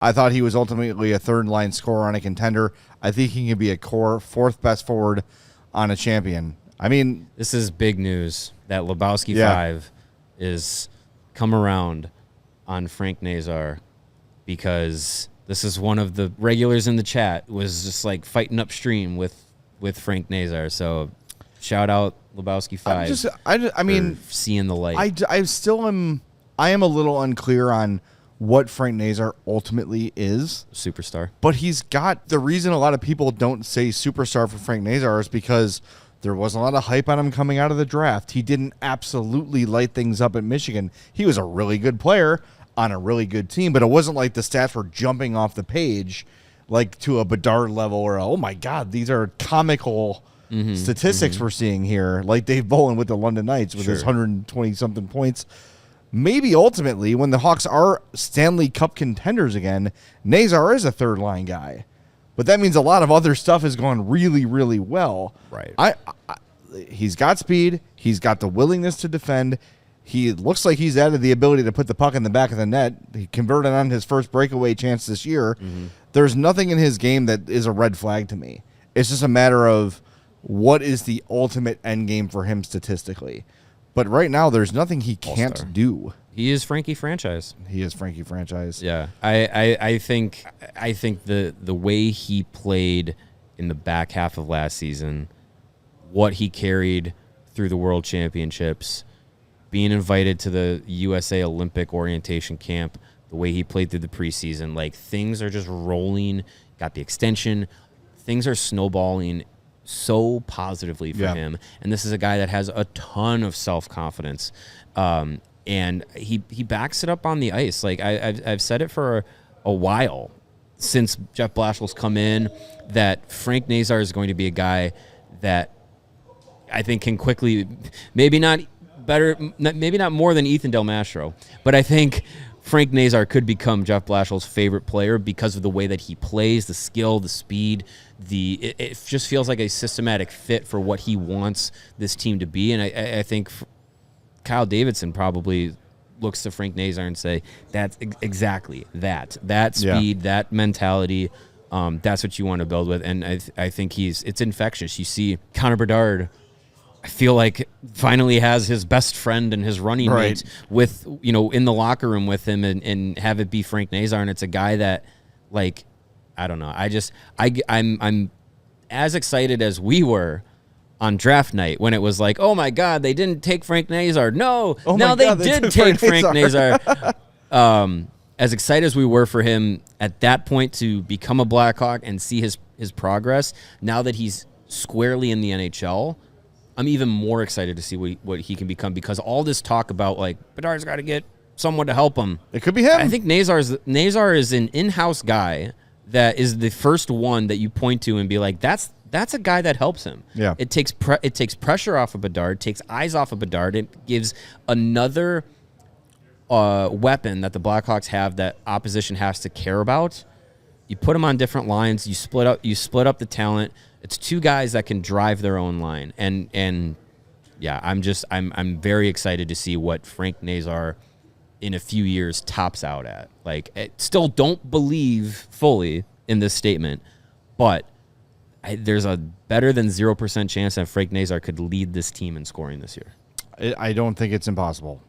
I thought he was ultimately a third-line scorer on a contender. I think he can be a core fourth best forward on a champion. I mean, this is big news that Lebowski 5 is come around on Frank Nazar, because this is one of the regulars in the chat was just like fighting upstream with Frank Nazar. So shout out Lebowski 5. I mean, seeing the light. I am a little unclear on what Frank Nazar ultimately is. Superstar. But he's got the reason a lot of people don't say superstar for Frank Nazar is because there wasn't a lot of hype on him coming out of the draft. He didn't absolutely light things up at Michigan. He was a really good player on a really good team, but it wasn't like the stats were jumping off the page like to a Bedard level or, oh my God, these are comical statistics we're seeing here, like Dave Bolin with the London Knights with his 120-something points. Maybe ultimately, when the Hawks are Stanley Cup contenders again, Nazar is a third-line guy. But that means a lot of other stuff is going really, really well. Right. He's got speed. He's got the willingness to defend. He looks like he's added the ability to put the puck in the back of the net. He converted on his first breakaway chance this year. There's nothing in his game that is a red flag to me. It's just a matter of what is the ultimate end game for him statistically. But right now, there's nothing he can't do. He is Frankie franchise. He is Frankie franchise. Yeah, I think the way he played in the back half of last season, what he carried through the World Championships, being invited to the USA Olympic orientation camp, the way he played through the preseason, like things are just rolling. Got the extension, things are snowballing so positively for him, and this is a guy that has a ton of self-confidence, and he backs it up on the ice. Like I've said it for a while since Jeff Blashill's come in, that Frank Nazar is going to be a guy that I think can quickly, maybe not more than Ethan Del Mastro, but I think Frank Nazar could become Jeff Blashill's favorite player because of the way that he plays, the skill, the speed. It just feels like a systematic fit for what he wants this team to be. And I think Kyle Davidson probably looks to Frank Nazar and say, that's exactly that speed, that mentality. That's what you want to build with. And I think it's infectious. You see Connor Bedard, I feel like finally has his best friend and his running mates with, in the locker room with him, and have it be Frank Nazar. And it's a guy that, like, I don't know. I'm as excited as we were on draft night when it was like, oh my God, they didn't take Frank Nazar. No, they did take Frank Nazar. As excited as we were for him at that point to become a Blackhawk and see his progress, now that he's squarely in the NHL, I'm even more excited to see what he can become, because all this talk about, like, Bedard's got to get someone to help him. It could be him. I think Nazar is an in-house guy that is the first one that you point to and be like, that's a guy that helps him. Yeah. It takes pressure off of Bedard, takes eyes off of Bedard. It gives another weapon that the Blackhawks have that opposition has to care about. You put them on different lines. You split up the talent. It's two guys that can drive their own line, and yeah, I'm very excited to see what Frank Nazar in a few years tops out at. Like, I still don't believe fully in this statement, but there's a better than 0% chance that Frank Nazar could lead this team in scoring this year. I don't think it's impossible.